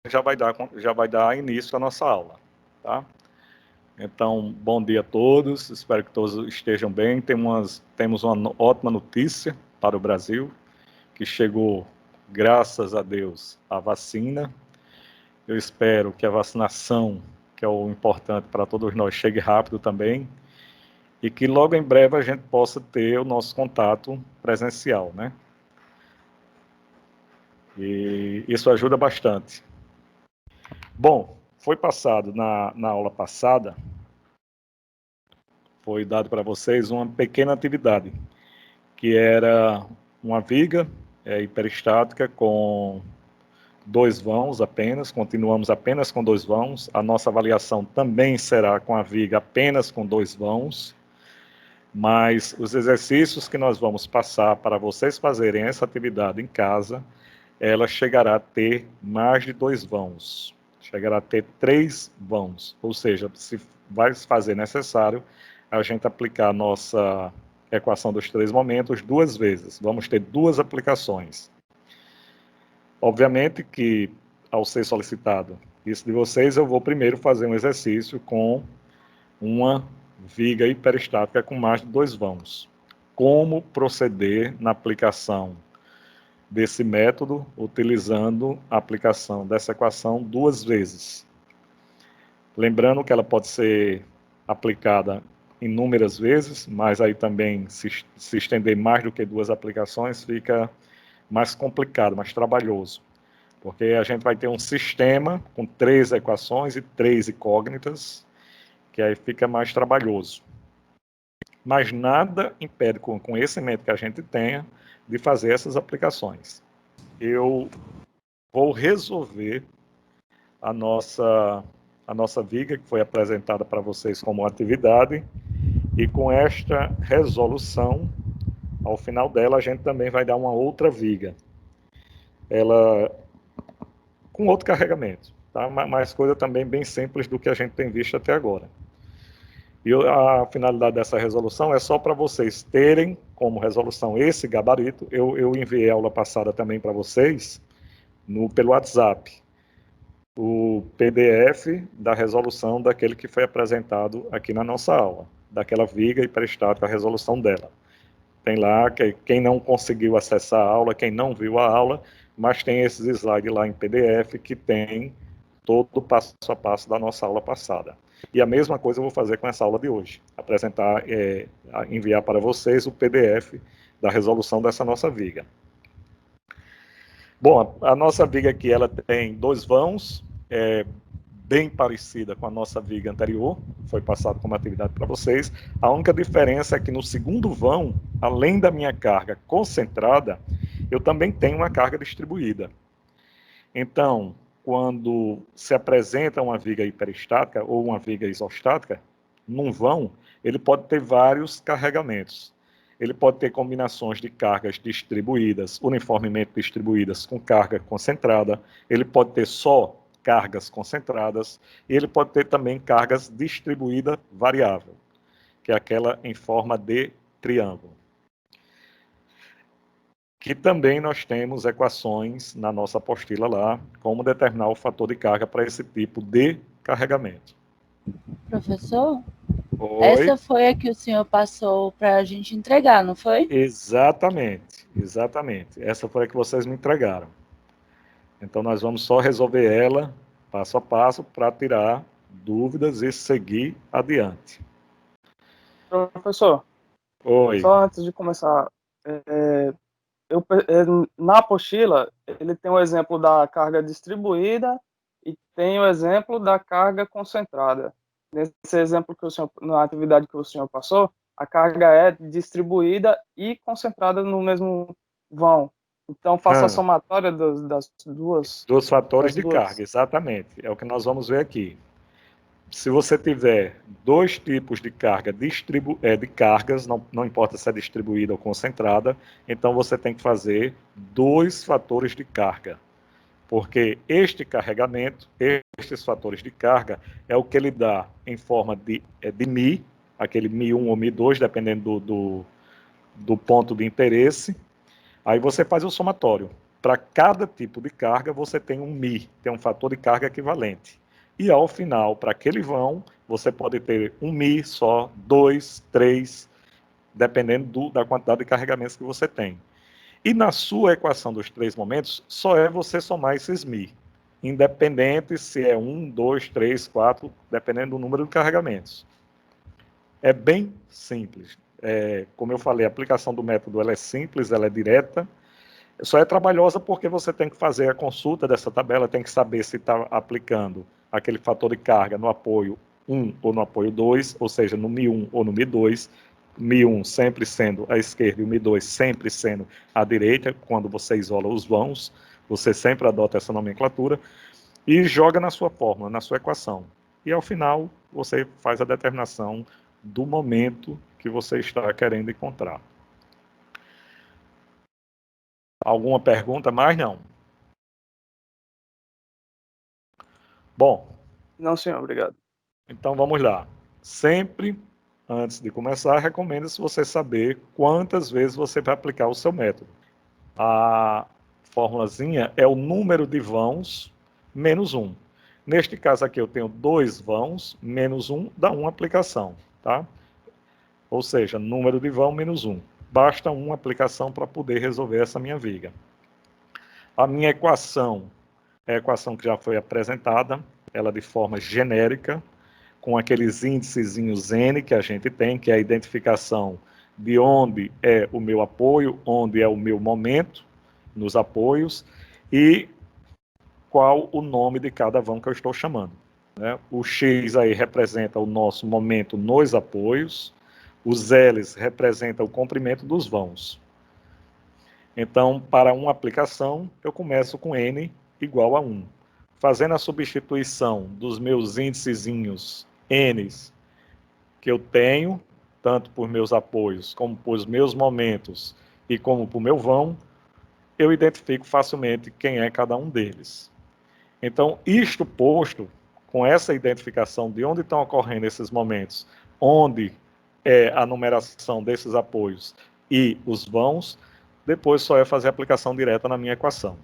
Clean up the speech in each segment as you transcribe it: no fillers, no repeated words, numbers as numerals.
já vai dar início à nossa aula, tá? Então, bom dia a todos, espero que todos estejam bem. Temos uma ótima notícia para o Brasil, que chegou, graças a Deus, a vacina. Eu espero que a vacinação, que é o importante para todos nós, chegue rápido também, e que logo em breve a gente possa ter o nosso contato presencial, né? E isso ajuda bastante. Bom, foi passado na aula passada, foi dado para vocês uma pequena atividade, que era uma viga hiperestática com 2 vãos apenas, continuamos apenas com 2 vãos, a nossa avaliação também será com a viga apenas com 2 vãos, mas os exercícios que nós vamos passar para vocês fazerem essa atividade em casa, ela chegará a ter mais de 2 vãos, chegará a ter 3 vãos, ou seja, se vai fazer necessário a gente aplicar a nossa equação dos 3 momentos 2 vezes, vamos ter 2 aplicações. Obviamente que, ao ser solicitado isso de vocês, eu vou primeiro fazer um exercício com uma viga hiperestática com mais de 2 vãos. Como proceder na aplicação desse método, utilizando a aplicação dessa equação 2 vezes. Lembrando que ela pode ser aplicada inúmeras vezes, mas aí também se estender mais do que 2 aplicações fica mais complicado, mais trabalhoso, porque a gente vai ter um sistema com 3 equações e 3 incógnitas, que aí fica mais trabalhoso. Mas nada impede, com o conhecimento que a gente tenha, de fazer essas aplicações. Eu vou resolver a nossa viga, que foi apresentada para vocês como atividade, e com esta resolução, ao final dela, a gente também vai dar uma outra viga. Ela com outro carregamento, tá? Mas coisa também bem simples do que a gente tem visto até agora. E a finalidade dessa resolução é só para vocês terem como resolução esse gabarito. Eu enviei a aula passada também para vocês pelo WhatsApp, o PDF da resolução daquele que foi apresentado aqui na nossa aula, daquela viga hiperestática, a resolução dela. Tem lá, quem não conseguiu acessar a aula, quem não viu a aula, mas tem esses slides lá em PDF que tem todo o passo a passo da nossa aula passada. E a mesma coisa eu vou fazer com essa aula de hoje, apresentar, enviar para vocês o PDF da resolução dessa nossa viga. Bom, a nossa viga aqui, ela tem 2 vãos, bem parecida com a nossa viga anterior, foi passado como atividade para vocês. A única diferença é que no segundo vão, além da minha carga concentrada, eu também tenho uma carga distribuída. Então, quando se apresenta uma viga hiperestática ou uma viga isostática, num vão, ele pode ter vários carregamentos. Ele pode ter combinações de cargas distribuídas, uniformemente distribuídas, com carga concentrada. Ele pode ter só cargas concentradas. E ele pode ter também cargas distribuída variável, que é aquela em forma de triângulo. Que também nós temos equações na nossa apostila lá, como determinar o fator de carga para esse tipo de carregamento. Professor, Oi? essa foi a que o senhor passou para a gente entregar, não foi? Exatamente, exatamente. Essa foi a que vocês me entregaram. Então nós vamos só resolver ela passo a passo para tirar dúvidas e seguir adiante. Professor, Oi. só antes de começar, na apostila, ele tem o exemplo da carga distribuída e tem o exemplo da carga concentrada. Nesse exemplo que o senhor, na atividade que o senhor passou, a carga é distribuída e concentrada no mesmo vão. Então, faça a somatória das duas. Dos fatores de carga, exatamente. É o que nós vamos ver aqui. Se você tiver 2 tipos de carga de cargas, não importa se é distribuída ou concentrada, então você tem que fazer 2 fatores de carga. Porque este carregamento, estes fatores de carga, é o que ele dá em forma de Mi, aquele Mi1 ou Mi2, dependendo do ponto de interesse. Aí você faz o somatório. para cada tipo de carga, você tem um μ, tem um fator de carga equivalente. E ao final, para aquele vão, você pode ter um μ só, 2, 3, dependendo da quantidade de carregamentos que você tem. E na sua equação dos três momentos, só é você somar esses μ, independente se é 1, 2, 3, 4, dependendo do número de carregamentos. É bem simples. Como eu falei, a aplicação do método ela é simples, ela é direta, só é trabalhosa porque você tem que fazer a consulta dessa tabela, tem que saber se está aplicando aquele fator de carga no apoio 1 ou no apoio 2, ou seja, no μ1 ou no μ2, μ1 sempre sendo a esquerda e o μ2 sempre sendo a direita, quando você isola os vãos, você sempre adota essa nomenclatura, e joga na sua fórmula, na sua equação. E ao final, você faz a determinação do momento que você está querendo encontrar. Alguma pergunta mais? Não. Bom. Não, senhor, obrigado. Então vamos lá. Sempre, antes de começar, recomenda-se você saber quantas vezes você vai aplicar o seu método. A formulazinha é o número de vãos menos 1. Neste caso aqui eu tenho 2 vãos menos 1 dá 1 aplicação, tá? Ou seja, número de vão menos 1. Basta uma aplicação para poder resolver essa minha viga. A minha equação é a equação que já foi apresentada, ela de forma genérica, com aqueles índicezinhos N que a gente tem, que é a identificação de onde é o meu apoio, onde é o meu momento nos apoios e qual o nome de cada vão que eu estou chamando. Né? O X aí representa o nosso momento nos apoios, os L's representam o comprimento dos vãos. Então, para uma aplicação, eu começo com N igual a 1. Fazendo a substituição dos meus índicezinhos N's que eu tenho, tanto por meus apoios, como por meus momentos e como por meu vão, eu identifico facilmente quem é cada um deles. Então, isto posto, com essa identificação de onde estão ocorrendo esses momentos, onde é a numeração desses apoios e os vãos, depois só é fazer a aplicação direta na minha equação.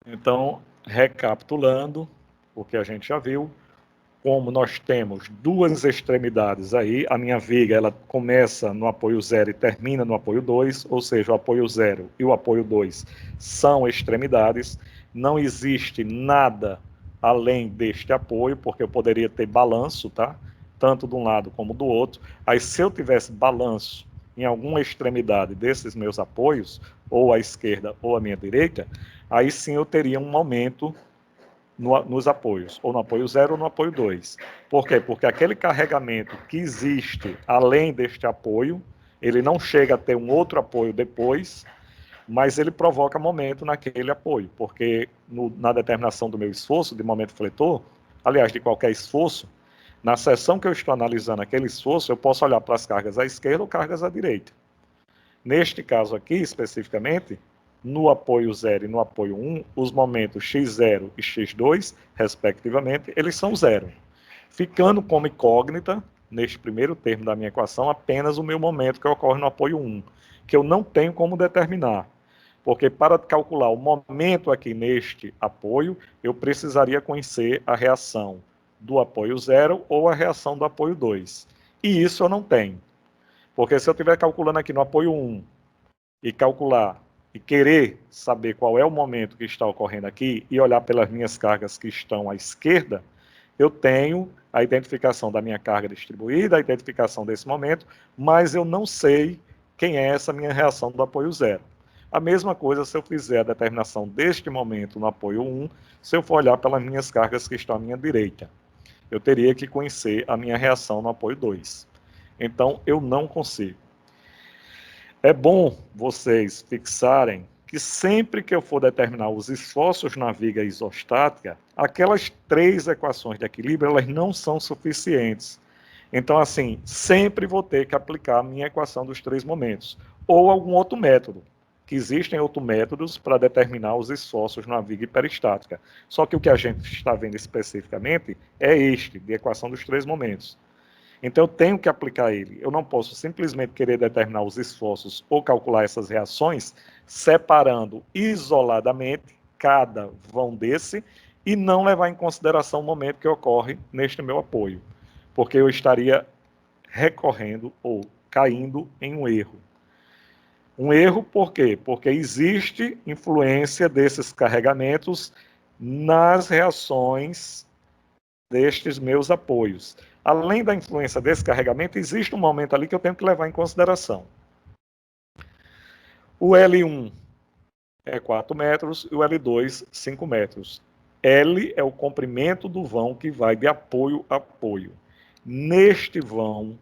Então, recapitulando o que a gente já viu, como nós temos duas extremidades aí, a minha viga ela começa no apoio 0 e termina no apoio 2, ou seja, o apoio 0 e o apoio 2 são extremidades, não existe nada além deste apoio, porque eu poderia ter balanço, tá? Tanto de um lado como do outro. Aí se eu tivesse balanço em alguma extremidade desses meus apoios, ou à esquerda ou à minha direita, aí sim eu teria um momento nos apoios, ou no apoio 0 ou no apoio 2. Por quê? Porque aquele carregamento que existe além deste apoio, ele não chega a ter um outro apoio depois, mas ele provoca momento naquele apoio, porque na determinação do meu esforço, de momento fletor, aliás, de qualquer esforço, na seção que eu estou analisando aquele esforço, eu posso olhar para as cargas à esquerda ou cargas à direita. Neste caso aqui, especificamente, no apoio 0 e no apoio 1, os momentos x0 e x2, respectivamente, eles são zero. Ficando como incógnita, neste primeiro termo da minha equação, apenas o meu momento que ocorre no apoio 1, que eu não tenho como determinar. Porque para calcular o momento aqui neste apoio, eu precisaria conhecer a reação do apoio 0 ou a reação do apoio 2. E isso eu não tenho. Porque se eu estiver calculando aqui no apoio 1 e calcular e querer saber qual é o momento que está ocorrendo aqui e olhar pelas minhas cargas que estão à esquerda, eu tenho a identificação da minha carga distribuída, a identificação desse momento, mas eu não sei quem é essa minha reação do apoio 0. A mesma coisa se eu fizer a determinação deste momento no apoio 1, se eu for olhar pelas minhas cargas que estão à minha direita. Eu teria que conhecer a minha reação no apoio 2. Então, eu não consigo. É bom vocês fixarem que sempre que eu for determinar os esforços na viga isostática, aquelas 3 equações de equilíbrio, elas não são suficientes. Então, assim, sempre vou ter que aplicar a minha equação dos 3 momentos, ou algum outro método, que existem outros métodos para determinar os esforços na viga hiperestática. Só que o que a gente está vendo especificamente é este, de equação dos 3 momentos. Então, eu tenho que aplicar ele. Eu não posso simplesmente querer determinar os esforços ou calcular essas reações separando isoladamente cada vão desse e não levar em consideração o momento que ocorre neste meu apoio, porque eu estaria recorrendo ou caindo em um erro. Um erro por quê? Porque existe influência desses carregamentos nas reações destes meus apoios. Além da influência desse carregamento, existe um momento ali que eu tenho que levar em consideração. O L1 é 4 metros e o L2, 5 metros. L é o comprimento do vão que vai de apoio a apoio. Neste vão,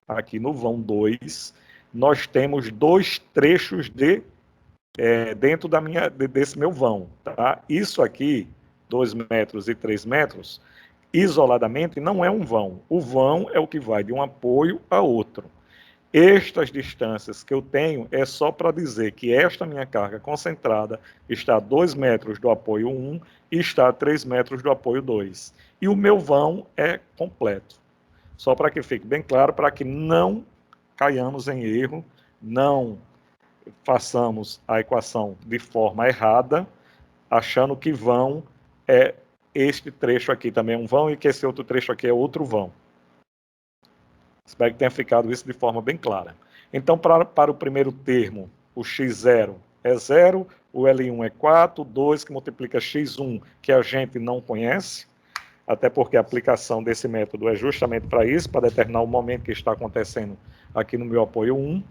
aqui no vão 2, nós temos 2 trechos dentro desse meu vão. Tá? Isso aqui, 2 metros e 3 metros, isoladamente não é um vão. O vão é o que vai de um apoio a outro. Estas distâncias que eu tenho é só para dizer que esta minha carga concentrada está a 2 metros do apoio 1 e está a 3 metros do apoio 2. E o meu vão é completo. Só para que fique bem claro, para que não caiamos em erro, não façamos a equação de forma errada, achando que vão é este trecho aqui também é um vão e que esse outro trecho aqui é outro vão. Espero que tenha ficado isso de forma bem clara. Então, para o primeiro termo, o x0 é 0, o L1 é 4, 2 que multiplica x1, que a gente não conhece, até porque a aplicação desse método é justamente para isso, para determinar o momento que está acontecendo aqui no meu apoio 1,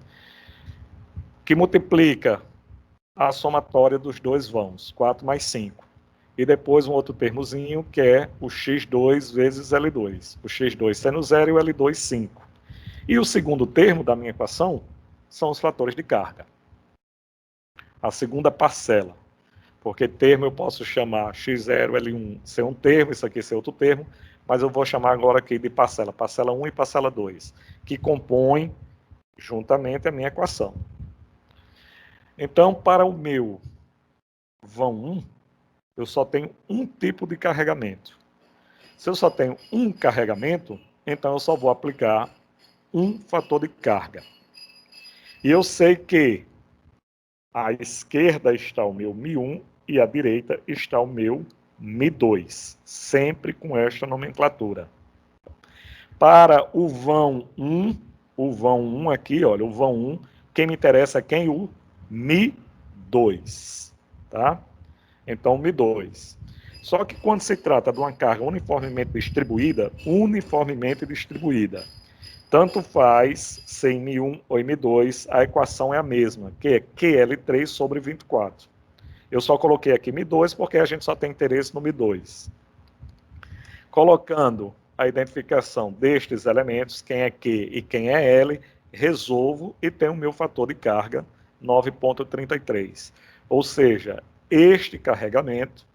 que multiplica a somatória dos dois vãos, 4 mais 5. E depois um outro termozinho, que é o x2 vezes L2. O x2 sendo 0 e o L2, 5. E o segundo termo da minha equação são os fatores de carga. A segunda parcela. Porque termo eu posso chamar x0, L1 ser um termo, isso aqui ser outro termo, mas eu vou chamar agora aqui de parcela. Parcela 1 e parcela 2, que compõem juntamente a minha equação. Então, para o meu vão 1, eu só tenho um tipo de carregamento. Se eu só tenho um carregamento, então eu só vou aplicar um fator de carga. E eu sei que à esquerda está o meu Mi1 e à direita está o meu Mi2, sempre com esta nomenclatura. Para o vão 1 aqui, olha, o vão 1, quem me interessa é quem? O Mi2, tá? Então, o Mi2. Só que quando se trata de uma carga uniformemente distribuída, tanto faz ser em Mi1 ou em Mi2, a equação é a mesma, que é QL3 sobre 24. Eu só coloquei aqui Mi2 porque a gente só tem interesse no Mi2. Colocando a identificação destes elementos, quem é Q e quem é L, resolvo e tenho o meu fator de carga 9,33. Ou seja, este carregamento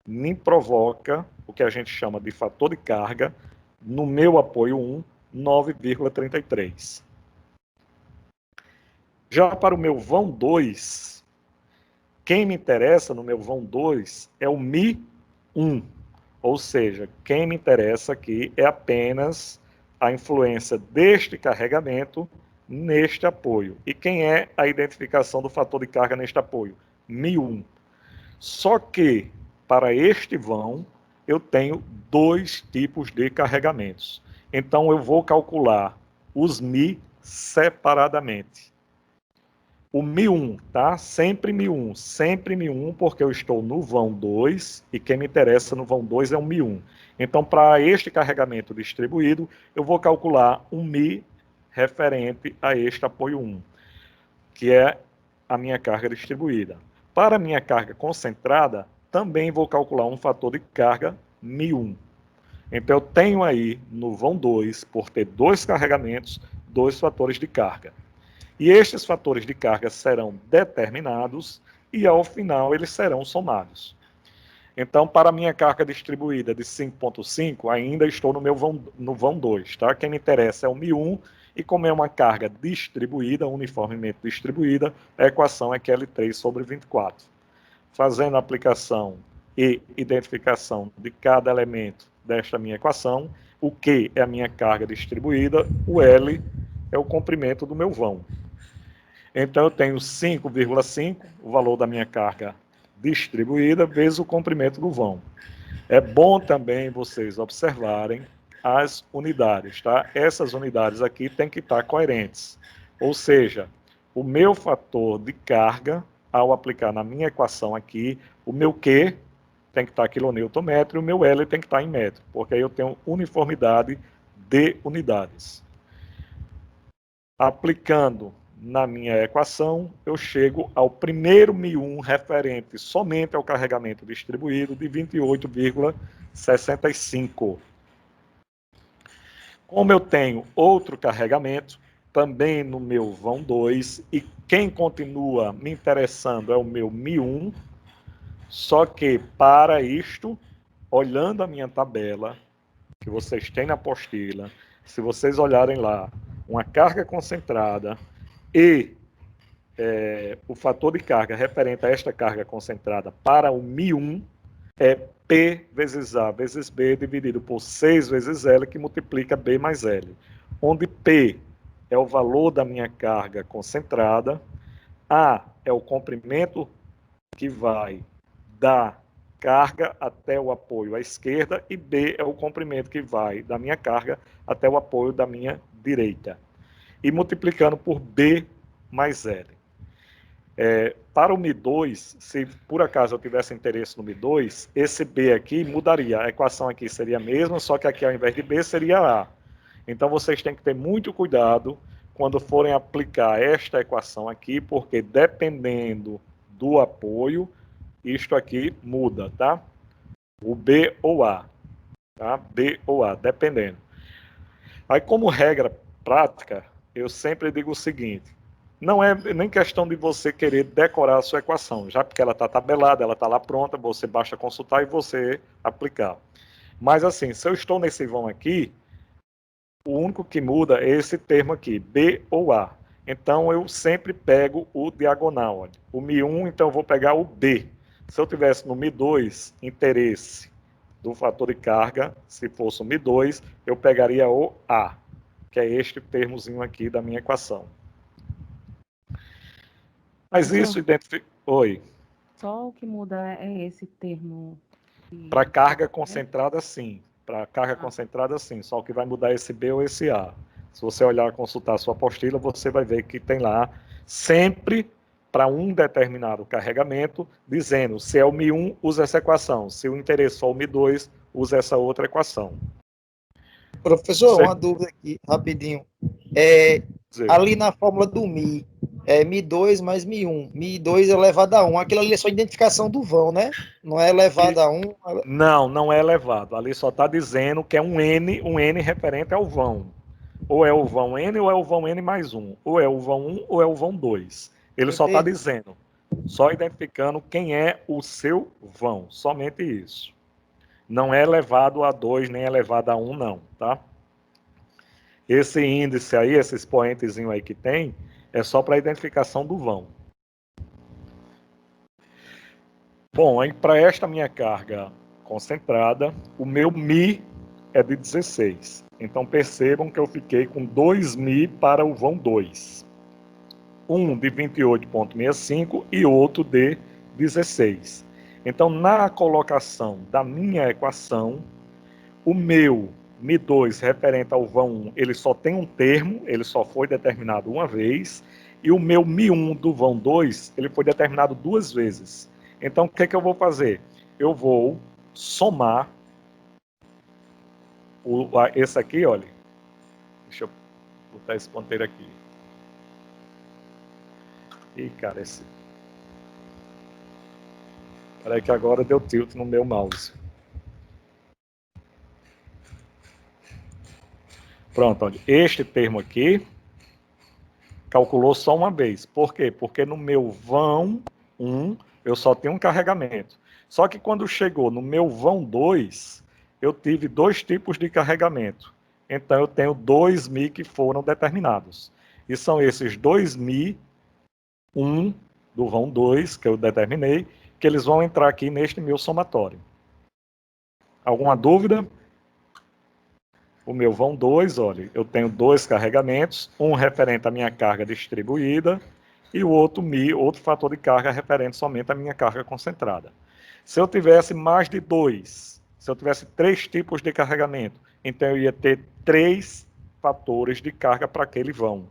me provoca o que a gente chama de fator de carga no meu apoio 1, 9,33. Já para o meu vão 2, quem me interessa no meu vão 2 é o Mi1. Ou seja, quem me interessa aqui é apenas a influência deste carregamento neste apoio. E quem é a identificação do fator de carga neste apoio? Mi1. Só que, para este vão, eu tenho dois tipos de carregamentos. Então, eu vou calcular os Mi separadamente. O Mi1, tá? Sempre Mi1, porque eu estou no vão 2 e quem me interessa no vão 2 é o Mi1. Então, para este carregamento distribuído, eu vou calcular um Mi referente a este apoio 1, que é a minha carga distribuída. Para a minha carga concentrada, também vou calcular um fator de carga Mi1. Então, eu tenho aí no vão 2, por ter dois carregamentos, dois fatores de carga. E estes fatores de carga serão determinados e, ao final, eles serão somados. Então, para a minha carga distribuída de 5,5, ainda estou no vão 2. Tá? Quem me interessa é o Mi1, e como é uma carga distribuída, uniformemente distribuída, a equação é QL3 sobre 24. Fazendo a aplicação e identificação de cada elemento desta minha equação, O Q é a minha carga distribuída, o L é o comprimento do meu vão. Então, eu tenho 5,5, o valor da minha carga distribuída, vezes o comprimento do vão. É bom também vocês observarem as unidades, tá? Essas unidades aqui têm que estar coerentes. Ou seja, o meu fator de carga, ao aplicar na minha equação aqui, o meu Q tem que estar quilonewton-metro e o meu L tem que estar em metro, porque aí eu tenho uniformidade de unidades. Aplicando na minha equação, eu chego ao primeiro μ1 referente somente ao carregamento distribuído de 28,65. Como eu tenho outro carregamento, também no meu vão 2, e quem continua me interessando é o meu μ1, só que para isto, olhando a minha tabela, que vocês têm na apostila, se vocês olharem lá, uma carga concentrada e o fator de carga referente a esta carga concentrada para o μ1 é P vezes A vezes B dividido por 6 vezes L, que multiplica B mais L, onde P é o valor da minha carga concentrada, A é o comprimento que vai da carga até o apoio à esquerda e B é o comprimento que vai da minha carga até o apoio da minha direita. E multiplicando por B mais L. Para o μ2, se por acaso eu tivesse interesse no μ2, esse B aqui mudaria. A equação aqui seria a mesma, só que aqui ao invés de B seria A. Então vocês têm que ter muito cuidado quando forem aplicar esta equação aqui, porque dependendo do apoio, isto aqui muda, tá? O B ou A, tá? B ou A, dependendo. Aí, como regra prática, eu sempre digo o seguinte: não é nem questão de você querer decorar a sua equação, já porque ela está tabelada, ela está lá pronta, você basta consultar e você aplicar. Mas assim, se eu estou nesse vão aqui, o único que muda é esse termo aqui, B ou A. Então, eu sempre pego o diagonal. Olha. O μ1, então, eu vou pegar o B. Se eu tivesse no μ2, interesse do fator de carga, se fosse o μ2, eu pegaria o A, que é este termozinho aqui da minha equação. Mas isso identifica... Oi. Só o que muda é esse termo. Para carga concentrada, sim. Para carga concentrada, sim. Só que vai mudar esse B ou esse A. Se você olhar, consultar a sua apostila, você vai ver que tem lá sempre para um determinado carregamento, dizendo se é o μ1, usa essa equação. Se o interesse for o μ2, usa essa outra equação. Professor, uma dúvida aqui, rapidinho. Ali na fórmula do μ, μ2 mais μ1. μ2 é elevado a 1. Aquilo ali é só identificação do vão, né? Não é elevado a 1. Não, não é elevado. Ali só está dizendo que é um N referente ao vão. Ou é o vão N ou é o vão N mais 1. Ou é o vão 1 ou é o vão 2. Ele só está dizendo, só identificando quem é o seu vão. Somente isso. Não é elevado a 2 nem elevado a 1, não, tá? Esse índice aí, esse expoentezinho aí que tem, é só para identificação do vão. Bom, aí para esta minha carga concentrada, o meu μ é de 16. Então percebam que eu fiquei com 2 μ para o vão 2. Um de 28,65 e outro de 16. Então, na colocação da minha equação, o meu μ2 referente ao vão 1, ele só tem um termo, ele só foi determinado uma vez, e o meu μ1 do vão 2, ele foi determinado duas vezes. Então, o que é que eu vou fazer? Eu vou somar esse aqui, olha. Deixa eu botar esse ponteiro aqui. Ih, cara, esse... Peraí que agora deu tilt no meu mouse. Pronto, olha. Este termo aqui calculou só uma vez. Por quê? Porque no meu vão 1 eu só tenho um carregamento. Só que quando chegou no meu vão 2, eu tive dois tipos de carregamento. Então eu tenho 2 μ que foram determinados. E são esses 2 μ, 1 do vão 2, que eu determinei, que eles vão entrar aqui neste meu somatório. Alguma dúvida? o meu vão 2, olha, eu tenho 2 carregamentos, um referente à minha carga distribuída e o outro outro fator de carga referente somente à minha carga concentrada. Se eu tivesse mais de 2, se eu tivesse 3 tipos de carregamento, então eu ia ter 3 fatores de carga para aquele vão.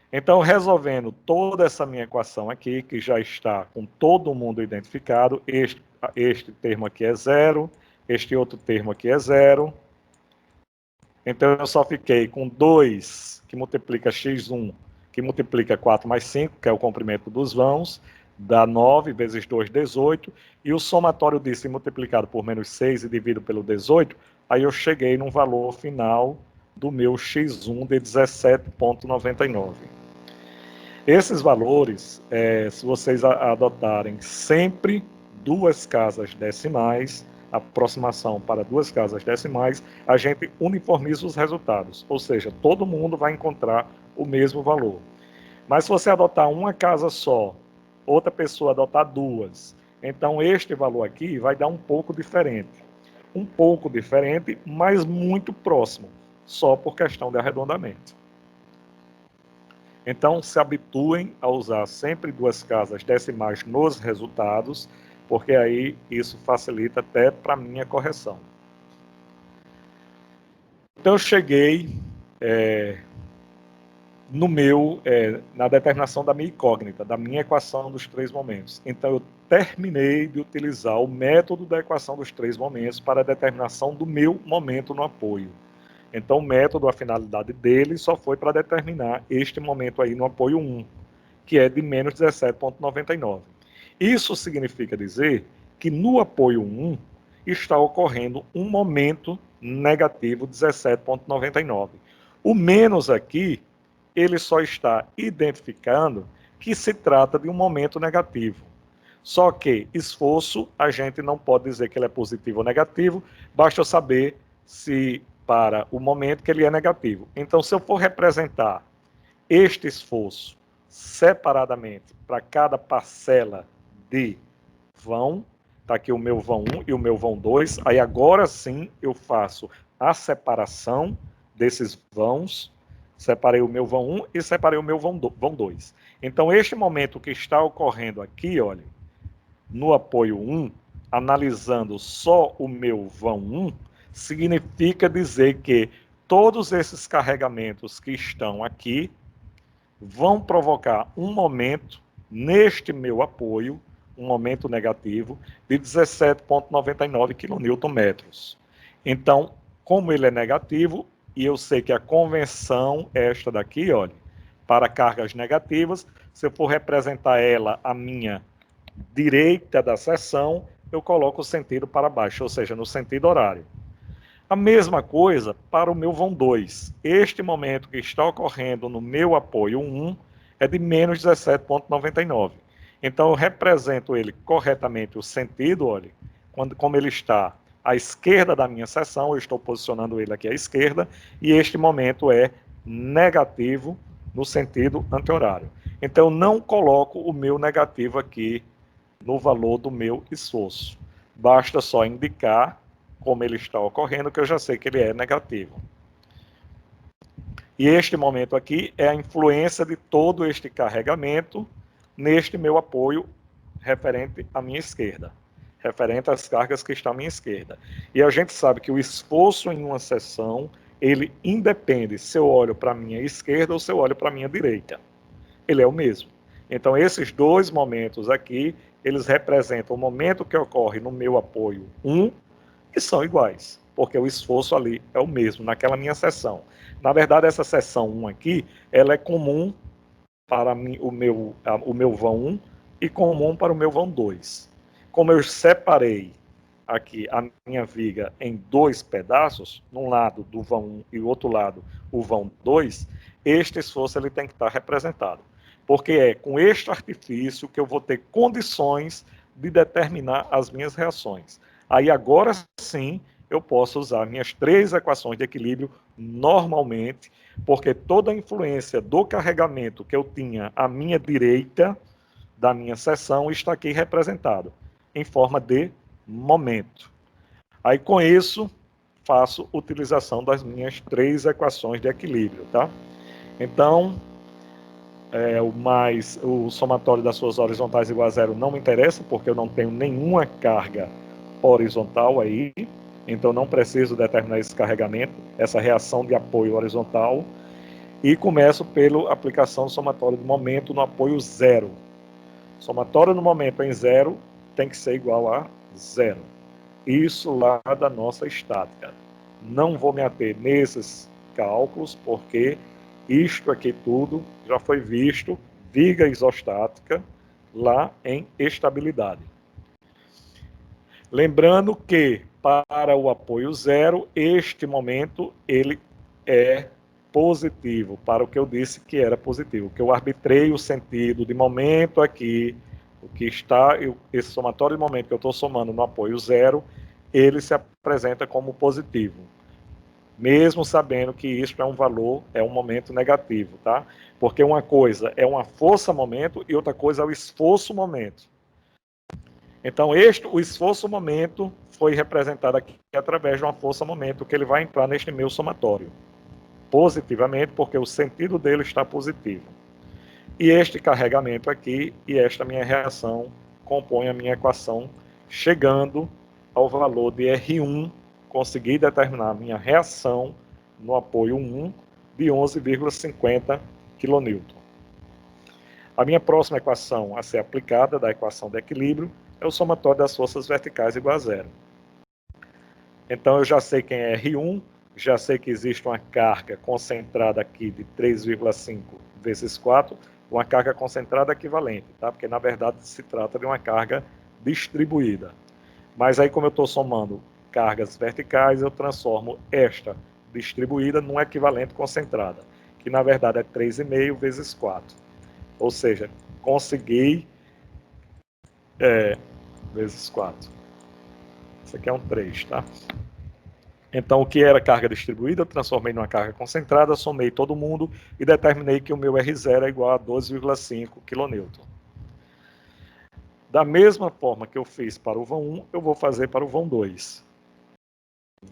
Então, resolvendo toda essa minha equação aqui, que já está com todo mundo identificado, este termo aqui é 0, este outro termo aqui é 0. Então, eu só fiquei com 2, que multiplica x1, que multiplica 4 mais 5, que é o comprimento dos vãos, dá 9 vezes 2, 18, e o somatório disso multiplicado por menos 6 e dividido pelo 18, aí eu cheguei num valor final do meu x1 de 17,99. Esses valores, se vocês adotarem sempre 2 casas decimais, aproximação para 2 casas decimais, a gente uniformiza os resultados, ou seja, todo mundo vai encontrar o mesmo valor. Mas se você adotar uma casa só, outra pessoa adotar 2, então este valor aqui vai dar um pouco diferente. Um pouco diferente, mas muito próximo, só por questão de arredondamento. Então, se habituem a usar sempre 2 casas decimais nos resultados, porque aí isso facilita até para a minha correção. Então, eu cheguei na determinação da minha incógnita, da minha equação dos 3 momentos. Então, eu terminei de utilizar o método da equação dos 3 momentos para a determinação do meu momento no apoio. Então, o método, a finalidade dele, só foi para determinar este momento aí no apoio 1, que é de menos 17,99. Isso significa dizer que no apoio 1 está ocorrendo um momento negativo 17,99. O menos aqui, ele só está identificando que se trata de um momento negativo. Só que esforço, a gente não pode dizer que ele é positivo ou negativo, basta eu saber se para o momento que ele é negativo. Então, se eu for representar este esforço separadamente para cada parcela de vão, está aqui o meu vão 1 e o meu vão 2, aí agora sim eu faço a separação desses vãos, separei o meu vão 1 e separei o meu vão 2. Então, este momento que está ocorrendo aqui, olha, no apoio 1, analisando só o meu vão 1, significa dizer que todos esses carregamentos que estão aqui vão provocar um momento neste meu apoio, um momento negativo, de 17,99 kNm. Então, como ele é negativo, e eu sei que a convenção é esta daqui, olha, para cargas negativas, se eu for representar ela à minha direita da seção, eu coloco o sentido para baixo, ou seja, no sentido horário. A mesma coisa para o meu vão 2. Este momento que está ocorrendo no meu apoio 1 é de menos 17,99. Então, eu represento ele corretamente o sentido, olha, como ele está à esquerda da minha seção, eu estou posicionando ele aqui à esquerda, e este momento é negativo no sentido anti-horário. Então, eu não coloco o meu negativo aqui no valor do meu esforço. Basta só indicar como ele está ocorrendo, que eu já sei que ele é negativo. E este momento aqui é a influência de todo este carregamento neste meu apoio referente à minha esquerda, referente às cargas que estão à minha esquerda. E a gente sabe que o esforço em uma seção, ele independe se eu olho para a minha esquerda ou se eu olho para a minha direita. Ele é o mesmo. Então, esses 2 momentos aqui, eles representam o momento que ocorre no meu apoio 1, e são iguais, porque o esforço ali é o mesmo, naquela minha seção. Na verdade, essa seção 1 aqui, ela é comum para o meu vão 1 e comum para o meu vão 2. Como eu separei aqui a minha viga em 2 pedaços, num lado do vão 1 e o outro lado o vão 2, este esforço ele tem que estar representado. Porque é com este artifício que eu vou ter condições de determinar as minhas reações. Aí agora sim eu posso usar minhas 3 equações de equilíbrio normalmente, porque toda a influência do carregamento que eu tinha à minha direita da minha seção está aqui representado em forma de momento. Aí com isso faço utilização das minhas 3 equações de equilíbrio, tá? Então, o somatório das suas horizontais igual a zero não me interessa, porque eu não tenho nenhuma carga horizontal aí, então não preciso determinar esse carregamento, essa reação de apoio horizontal, e começo pela aplicação do somatório do momento no apoio zero. Somatório no momento em zero tem que ser igual a zero. Isso lá da nossa estática. Não vou me ater nesses cálculos, porque isto aqui tudo já foi visto, viga isostática, lá em estabilidade. Lembrando que, para o apoio zero, este momento ele é positivo, para o que eu disse que era positivo, que eu arbitrei o sentido de momento aqui, o que está, esse somatório de momento que eu estou somando no apoio zero, ele se apresenta como positivo, mesmo sabendo que isso é um valor, é um momento negativo, tá? Porque uma coisa é uma força-momento e outra coisa é o esforço-momento. Então, o esforço-momento foi representado aqui através de uma força-momento, que ele vai entrar neste meu somatório positivamente, porque o sentido dele está positivo. E este carregamento aqui e esta minha reação compõem a minha equação, chegando ao valor de R1, consegui determinar a minha reação no apoio 1 de 11,50 kN. A minha próxima equação a ser aplicada, da equação de equilíbrio, é o somatório das forças verticais igual a zero. Então, eu já sei quem é R1, já sei que existe uma carga concentrada aqui de 3,5 vezes 4, uma carga concentrada equivalente, tá? Porque, na verdade, se trata de uma carga distribuída. Mas aí, como eu estou somando cargas verticais, eu transformo esta distribuída num equivalente concentrada, que, na verdade, é 3,5 vezes 4. Ou seja, consegui vezes 4. Isso aqui é um 3, tá? Então, o que era carga distribuída, eu transformei numa carga concentrada, somei todo mundo e determinei que o meu R0 é igual a 12,5 kN. Da mesma forma que eu fiz para o vão 1, eu vou fazer para o vão 2.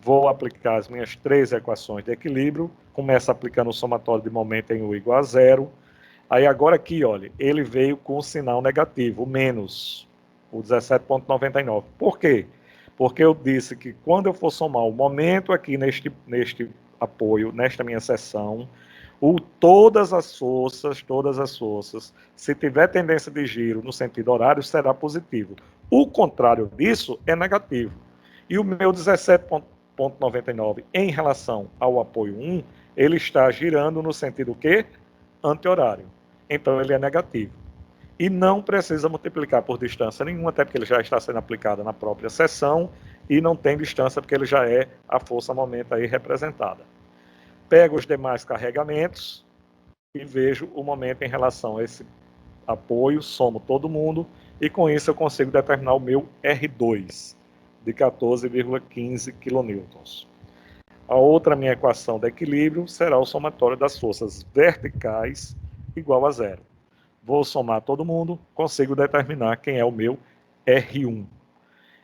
Vou aplicar as minhas 3 equações de equilíbrio, começo aplicando o somatório de momento em U igual a zero. Aí agora aqui, olha, ele veio com o sinal negativo, o menos, o 17,99. Por quê? Porque eu disse que quando eu for somar o momento aqui neste apoio, nesta minha seção, todas as forças, se tiver tendência de giro no sentido horário, será positivo. O contrário disso é negativo. E o meu 17,99 em relação ao apoio 1, ele está girando no sentido quê? Anti-horário. Então ele é negativo. E não precisa multiplicar por distância nenhuma, até porque ele já está sendo aplicado na própria seção e não tem distância porque ele já é a força-momento aí representada. Pego os demais carregamentos e vejo o momento em relação a esse apoio, somo todo mundo e com isso eu consigo determinar o meu R2 de 14,15 kN. A outra minha equação de equilíbrio será o somatório das forças verticais igual a zero. Vou somar todo mundo, consigo determinar quem é o meu R1.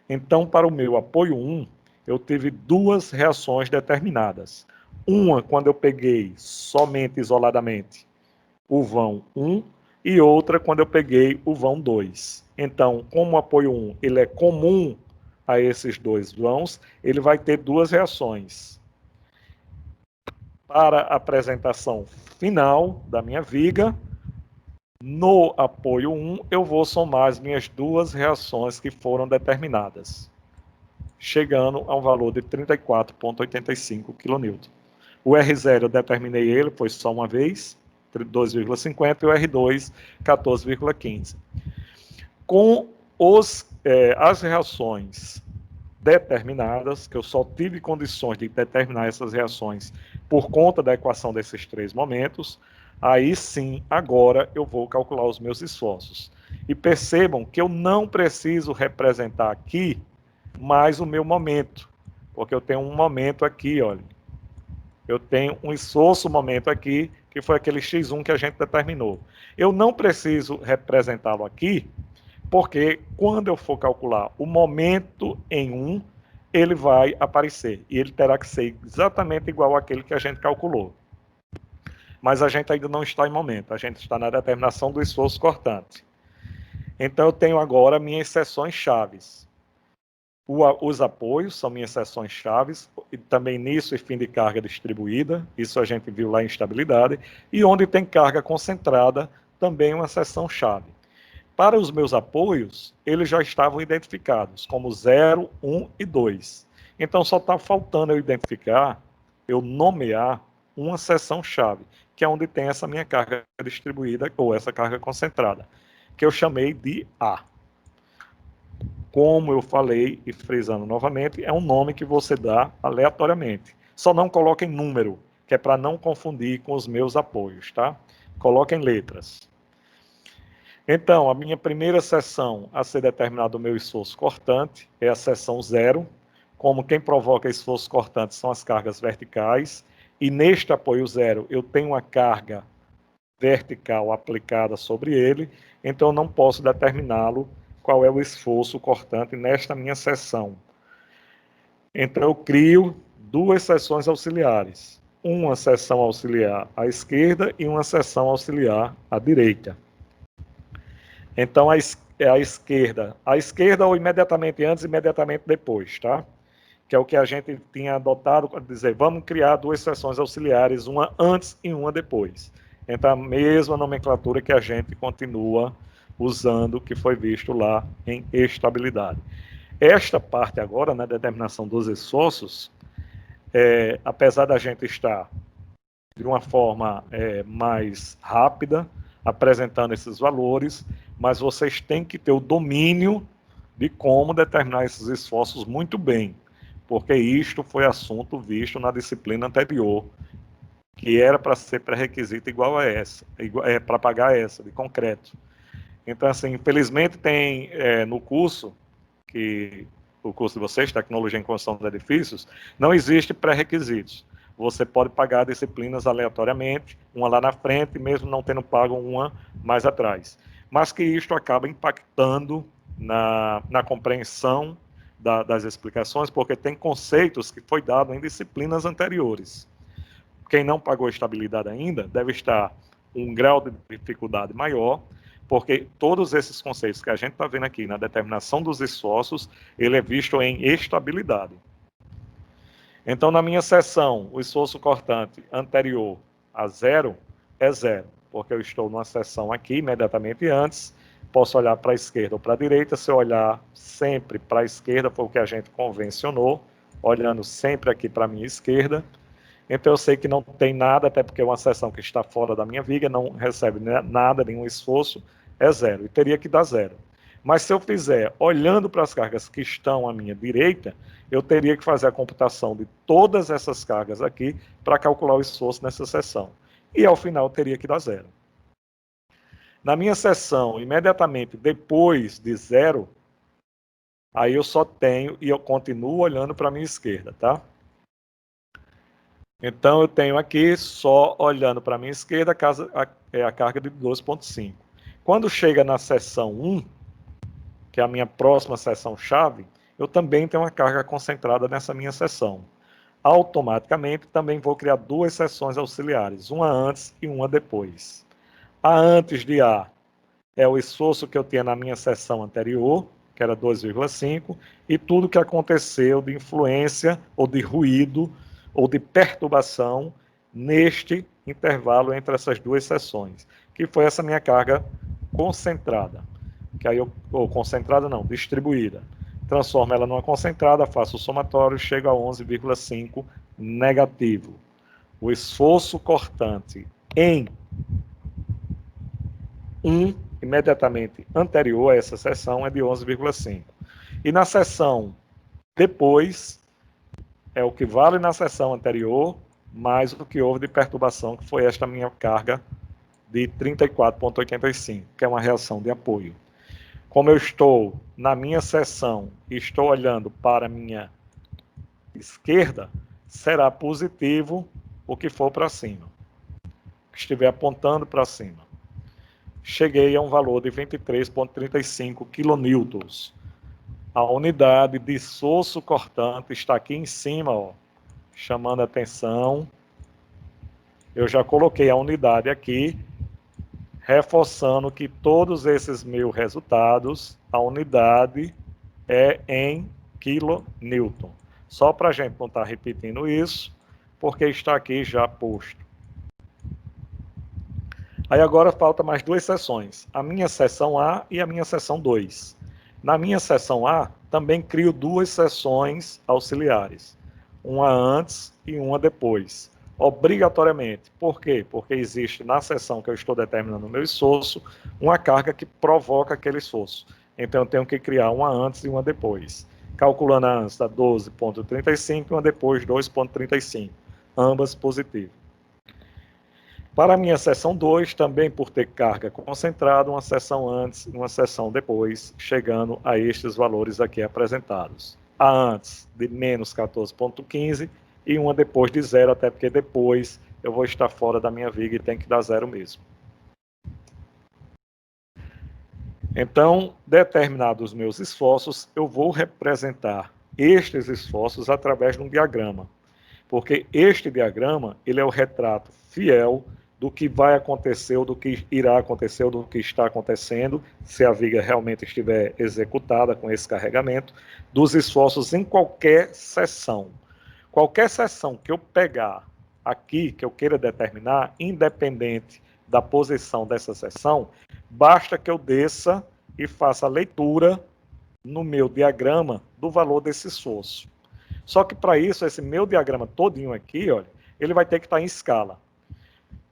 Então, para o meu apoio 1, eu tive 2 reações determinadas. Uma, quando eu peguei somente isoladamente o vão 1, e outra, quando eu peguei o vão 2. Então, como o apoio 1 ele é comum a esses 2 vãos, ele vai ter 2 reações. Para a apresentação final da minha viga, no apoio 1, eu vou somar as minhas 2 reações que foram determinadas, chegando a um valor de 34,85 kN. O R0 eu determinei ele, foi só uma vez, 2,50, e o R2, 14,15. Com as reações determinadas, que eu só tive condições de determinar essas reações por conta da equação desses 3 momentos, aí sim, agora eu vou calcular os meus esforços. E percebam que eu não preciso representar aqui mais o meu momento, porque eu tenho um momento aqui, olha. Eu tenho um esforço momento aqui, que foi aquele X1 que a gente determinou. Eu não preciso representá-lo aqui, porque quando eu for calcular o momento em 1, ele vai aparecer. E ele terá que ser exatamente igual àquele que a gente calculou. Mas a gente ainda não está em momento, a gente está na determinação do esforço cortante. Então, eu tenho agora minhas seções chaves. Os apoios são minhas seções chaves, e também início e fim de carga distribuída, isso a gente viu lá em estabilidade, e onde tem carga concentrada, também uma seção chave. Para os meus apoios, eles já estavam identificados como 0, 1 e 2. Então, só está faltando eu identificar, eu nomear uma seção chave, que é onde tem essa minha carga distribuída, ou essa carga concentrada, que eu chamei de A. Como eu falei, e frisando novamente, é um nome que você dá aleatoriamente. Só não coloquem número, que é para não confundir com os meus apoios, tá? Coloquem letras. Então, a minha primeira seção a ser determinado o meu esforço cortante é a seção 0. Como quem provoca esforço cortante são as cargas verticais. E neste apoio 0, eu tenho uma carga vertical aplicada sobre ele, então eu não posso determiná-lo qual é o esforço cortante nesta minha seção. Então eu crio duas seções auxiliares, uma seção auxiliar à esquerda e uma seção auxiliar à direita. Então a esquerda ou imediatamente antes, imediatamente depois, tá? Que é o que a gente tinha adotado para dizer, vamos criar duas seções auxiliares, uma antes e uma depois. Então, a mesma nomenclatura que a gente continua usando, que foi visto lá em estabilidade. Esta parte agora, na determinação dos esforços, apesar da gente estar de uma forma mais rápida, apresentando esses valores, mas vocês têm que ter o domínio de como determinar esses esforços muito bem, porque isto foi assunto visto na disciplina anterior, que era para ser pré-requisito igual a essa, para pagar essa, de concreto. Então, assim, infelizmente tem no curso, o curso de vocês, Tecnologia em Construção de Edifícios, não existe pré-requisitos. Você pode pagar disciplinas aleatoriamente, uma lá na frente, mesmo não tendo pago uma mais atrás. Mas que isto acaba impactando na compreensão das explicações, porque tem conceitos que foi dado em disciplinas anteriores. Quem não pagou estabilidade ainda deve estar um grau de dificuldade maior, porque todos esses conceitos que a gente está vendo aqui na determinação dos esforços, ele é visto em estabilidade. Então, na minha seção, o esforço cortante anterior a 0 é 0, porque eu estou numa seção aqui, imediatamente antes, posso olhar para a esquerda ou para a direita. Se eu olhar sempre para a esquerda, foi o que a gente convencionou, olhando sempre aqui para a minha esquerda. Então eu sei que não tem nada, até porque é uma seção que está fora da minha viga, não recebe nada, nenhum esforço, é 0, e teria que dar 0. Mas se eu fizer olhando para as cargas que estão à minha direita, eu teria que fazer a computação de todas essas cargas aqui para calcular o esforço nessa seção. E ao final teria que dar 0. Na minha seção, imediatamente depois de 0, aí eu só tenho, e eu continuo olhando para a minha esquerda, tá? Então, eu tenho aqui, só olhando para a minha esquerda, a carga de 12,5. Quando chega na seção 1, que é a minha próxima seção-chave, eu também tenho uma carga concentrada nessa minha seção. Automaticamente, também vou criar duas seções auxiliares, uma antes e uma depois. A antes de A é o esforço que eu tinha na minha seção anterior, que era 2,5, e tudo que aconteceu de influência ou de ruído ou de perturbação neste intervalo entre essas duas seções, que foi essa minha carga concentrada, que aí concentrada não, distribuída. Transformo ela numa concentrada, faço o somatório, chego a 11,5 negativo. O esforço cortante em 1, imediatamente anterior a essa seção, é de 11,5. E na seção depois, é o que vale na seção anterior, mais o que houve de perturbação, que foi esta minha carga de 34,85, que é uma reação de apoio. Como eu estou na minha seção e estou olhando para a minha esquerda, será positivo o que for para cima, que estiver apontando para cima. Cheguei a um valor de 23,35 kN. A unidade de esforço cortante está aqui em cima, ó, chamando a atenção. Eu já coloquei a unidade aqui, reforçando que todos esses meus resultados, a unidade é em quilonewton. Só para a gente não estar repetindo isso, porque está aqui já posto. Aí agora falta mais duas seções, a minha seção A e a minha seção 2. Na minha seção A, também crio duas seções auxiliares, uma antes e uma depois, obrigatoriamente. Por quê? Porque existe na seção que eu estou determinando o meu esforço, uma carga que provoca aquele esforço. Então eu tenho que criar uma antes e uma depois. Calculando a antes da 12,35 e uma depois 2,35, ambas positivas. Para a minha seção 2, também por ter carga concentrada, uma seção antes e uma seção depois, chegando a estes valores aqui apresentados. A antes de menos 14,15 e uma depois de zero, até porque depois eu vou estar fora da minha viga e tem que dar zero mesmo. Então, determinados meus esforços, eu vou representar estes esforços através de um diagrama. Porque este diagrama, ele é o retrato fiel do que vai acontecer, ou do que irá acontecer, ou do que está acontecendo, se a viga realmente estiver executada com esse carregamento, dos esforços em qualquer seção. Qualquer seção que eu pegar aqui, que eu queira determinar, independente da posição dessa seção, basta que eu desça e faça a leitura no meu diagrama do valor desse esforço. Só que para isso, esse meu diagrama todinho aqui, olha, ele vai ter que estar em escala.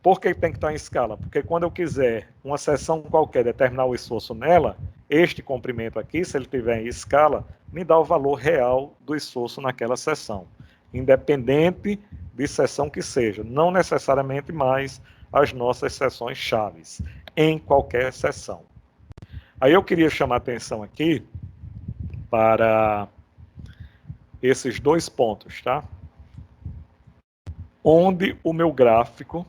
Por que tem que estar em escala? Porque quando eu quiser uma seção qualquer determinar o esforço nela, este comprimento aqui, se ele tiver em escala, me dá o valor real do esforço naquela seção, independente de seção que seja, não necessariamente mais as nossas seções chaves, em qualquer seção. Aí eu queria chamar a atenção aqui para esses dois pontos, tá? Onde o meu gráfico,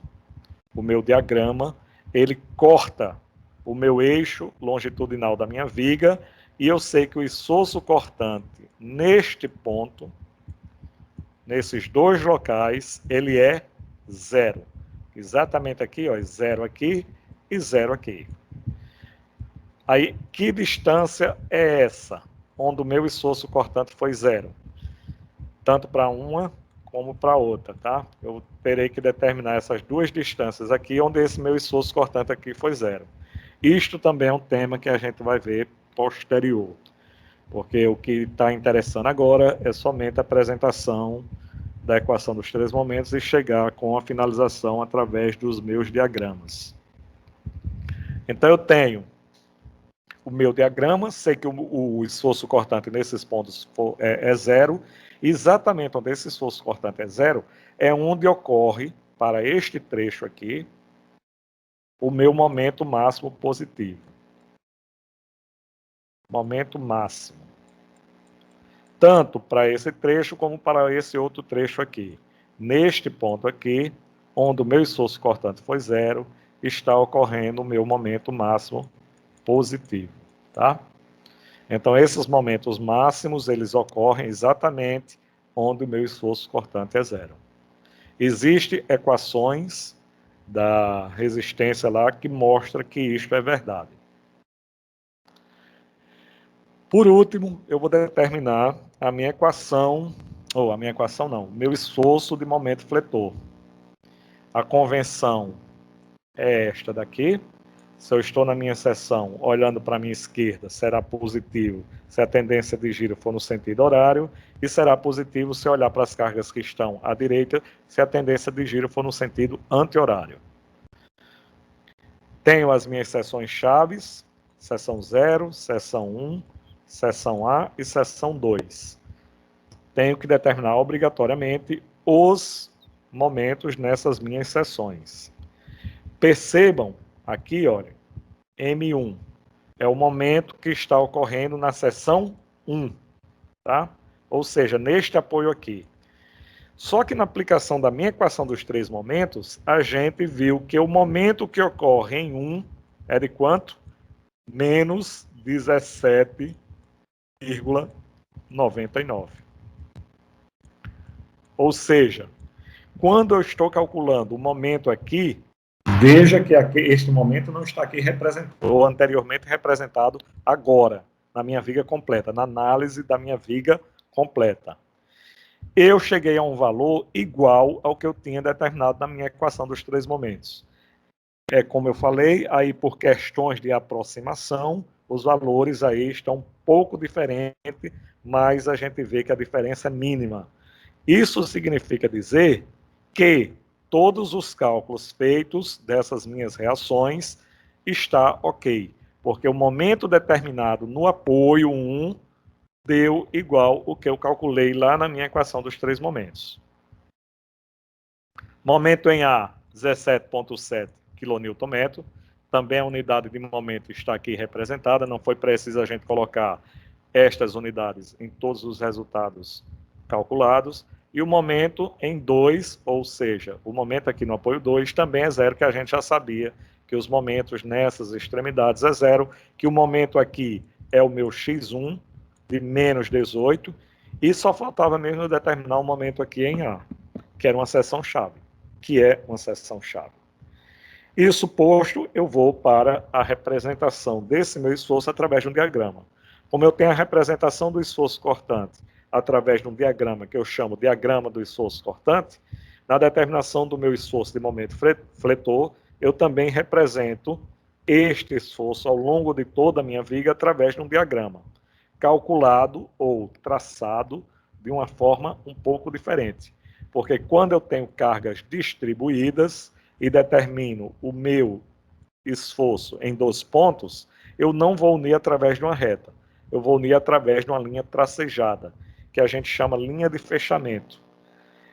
o meu diagrama, ele corta o meu eixo longitudinal da minha viga e eu sei que o esforço cortante neste ponto, nesses dois locais, ele é zero. Exatamente aqui, ó, zero aqui e zero aqui. Aí, que distância é essa, onde o meu esforço cortante foi zero? Tanto para uma como para outra, tá? Eu terei que determinar essas duas distâncias aqui, onde esse meu esforço cortante aqui foi zero. Isto também é um tema que a gente vai ver posterior, porque o que está interessando agora é somente a apresentação da equação dos três momentos e chegar com a finalização através dos meus diagramas. Então eu tenho o meu diagrama, sei que o esforço cortante nesses pontos é zero, exatamente onde esse esforço cortante é zero, é onde ocorre, para este trecho aqui, o meu momento máximo positivo. Momento máximo. Tanto para esse trecho, como para esse outro trecho aqui. Neste ponto aqui, onde o meu esforço cortante foi zero, está ocorrendo o meu momento máximo positivo, tá? Então, esses momentos máximos, eles ocorrem exatamente onde o meu esforço cortante é zero. Existem equações da resistência lá que mostram que isto é verdade. Por último, eu vou determinar a minha equação, ou a minha equação não, meu esforço de momento fletor. A convenção é esta daqui. Se eu estou na minha seção, olhando para a minha esquerda, será positivo se a tendência de giro for no sentido horário, e será positivo se olhar para as cargas que estão à direita, se a tendência de giro for no sentido anti-horário. Tenho as minhas seções chaves, seção 0, seção 1, seção A e seção 2. Tenho que determinar obrigatoriamente os momentos nessas minhas seções. Percebam aqui, olha, M1 é o momento que está ocorrendo na seção 1, tá? Ou seja, neste apoio aqui. Só que na aplicação da minha equação dos três momentos, a gente viu que o momento que ocorre em 1 é de quanto? Menos 17,5. 0,99. Ou seja, quando eu estou calculando o momento aqui, veja que este momento não está aqui representado, ou anteriormente representado agora, na minha viga completa, na análise da minha viga completa. Eu cheguei a um valor igual ao que eu tinha determinado na minha equação dos 3 momentos. Como eu falei, aí por questões de aproximação, os valores aí estão um pouco diferentes, mas a gente vê que a diferença é mínima. Isso significa dizer que todos os cálculos feitos dessas minhas reações está ok, porque o momento determinado no apoio 1 deu igual o que eu calculei lá na minha equação dos 3 momentos. Momento em A, 17,7 kN, também a unidade de momento está aqui representada, não foi preciso a gente colocar estas unidades em todos os resultados calculados, e o momento em 2, ou seja, o momento aqui no apoio 2 também é 0, que a gente já sabia que os momentos nessas extremidades é 0, que o momento aqui é o meu x1, de menos 18, e só faltava mesmo determinar o momento aqui em A, que era uma seção-chave, que é uma seção-chave. Isso posto, eu vou para a representação desse meu esforço através de um diagrama. Como eu tenho a representação do esforço cortante através de um diagrama que eu chamo diagrama do esforço cortante, na determinação do meu esforço de momento fletor, eu também represento este esforço ao longo de toda a minha viga através de um diagrama, calculado ou traçado de uma forma um pouco diferente. Porque quando eu tenho cargas distribuídas e determino o meu esforço em 2 pontos, eu não vou unir através de uma reta. Eu vou unir através de uma linha tracejada, que a gente chama linha de fechamento.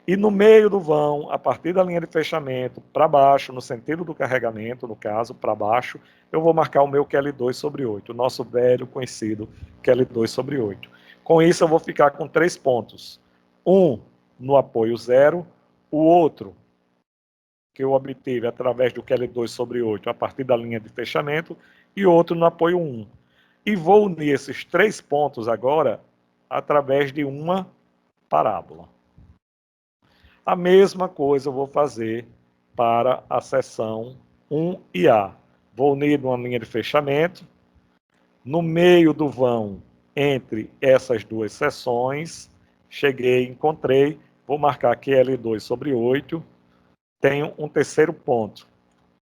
E no meio do vão, a partir da linha de fechamento, para baixo, no sentido do carregamento, no caso, para baixo, eu vou marcar o meu QL2 sobre 8, o nosso velho conhecido QL2 sobre 8. Com isso, eu vou ficar com 3 pontos. Um no apoio 0, o outro que eu obtive através do QL2 sobre 8, a partir da linha de fechamento, e outro no apoio 1. E vou unir esses 3 pontos agora através de uma parábola. A mesma coisa eu vou fazer para a seção 1 e A. Vou unir uma linha de fechamento. No meio do vão, entre essas 2 seções, cheguei, encontrei, vou marcar aqui L2 sobre 8. Tenho um terceiro ponto.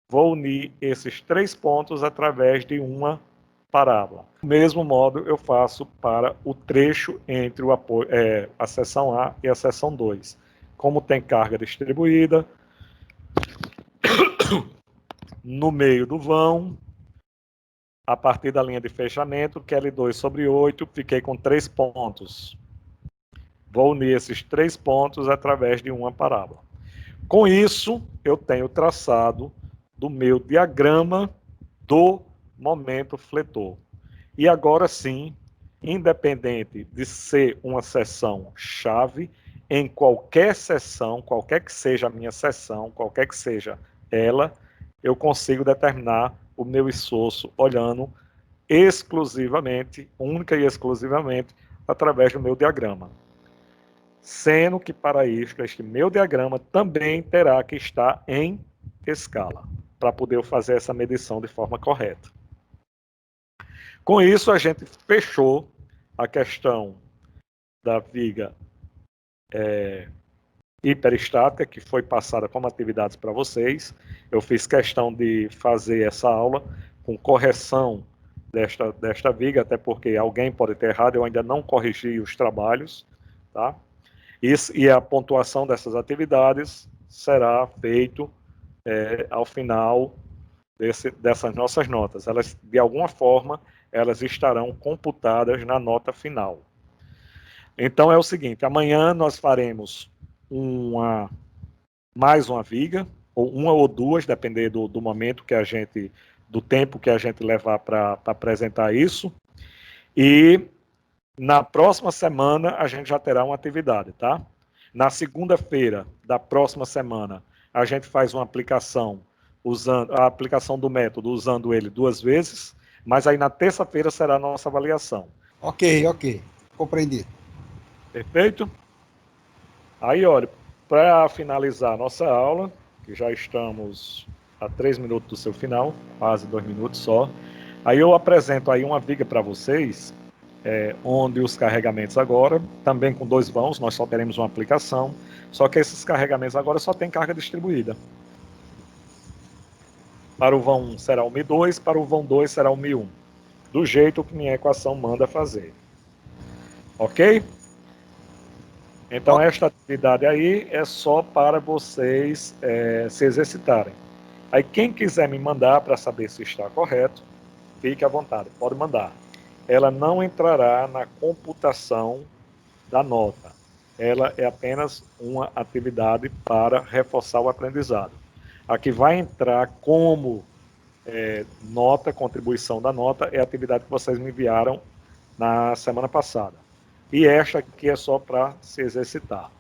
Vou unir esses 3 pontos através de uma parábola. Do mesmo modo, eu faço para o trecho entre o apoio, a seção A e a seção 2. Como tem carga distribuída, no meio do vão, a partir da linha de fechamento, QL2 sobre 8, fiquei com 3 pontos. Vou unir esses 3 pontos através de uma parábola. Com isso, eu tenho traçado do meu diagrama do momento fletor. E agora sim, independente de ser uma seção chave, em qualquer seção, qualquer que seja a minha seção, qualquer que seja ela, eu consigo determinar o meu esforço olhando exclusivamente, única e exclusivamente, através do meu diagrama. Sendo que para isso, este meu diagrama também terá que estar em escala, para poder fazer essa medição de forma correta. Com isso, a gente fechou a questão da viga hiperestática, que foi passada como atividades para vocês. Eu fiz questão de fazer essa aula com correção desta viga, até porque alguém pode ter errado, eu ainda não corrigi os trabalhos, tá? E a pontuação dessas atividades será feito ao final dessas nossas notas. Elas, de alguma forma, elas estarão computadas na nota final. Então é o seguinte, amanhã nós faremos mais uma viga, ou uma ou duas, dependendo do momento que a gente, do tempo que a gente levar para apresentar isso. E na próxima semana a gente já terá uma atividade, tá? Na segunda-feira da próxima semana, a gente faz uma aplicação, usando a aplicação do método, usando ele 2 vezes, mas aí na terça-feira será a nossa avaliação. Ok. Compreendido. Perfeito? Aí, olha, para finalizar a nossa aula, que já estamos a 3 minutos do seu final, quase 2 minutos só, aí eu apresento aí uma viga para vocês, onde os carregamentos agora, também com 2 vãos, nós só teremos uma aplicação, só que esses carregamentos agora só tem carga distribuída. Para o vão 1 será o Mi2, para o vão 2 será o Mi1, do jeito que minha equação manda fazer. Ok? Então, esta atividade aí é só para vocês se exercitarem. Aí, quem quiser me mandar para saber se está correto, fique à vontade, pode mandar. Ela não entrará na computação da nota. Ela é apenas uma atividade para reforçar o aprendizado. A que vai entrar como nota, contribuição da nota, é a atividade que vocês me enviaram na semana passada. E esta aqui é só para se exercitar.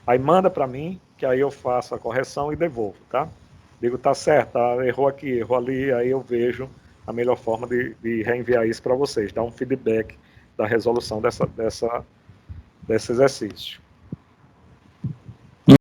Aí manda para mim, que aí eu faço a correção e devolvo, tá? Digo, tá certo, tá? Errou aqui, errou ali, aí eu vejo a melhor forma de reenviar isso para vocês, dar um feedback da resolução desse exercício.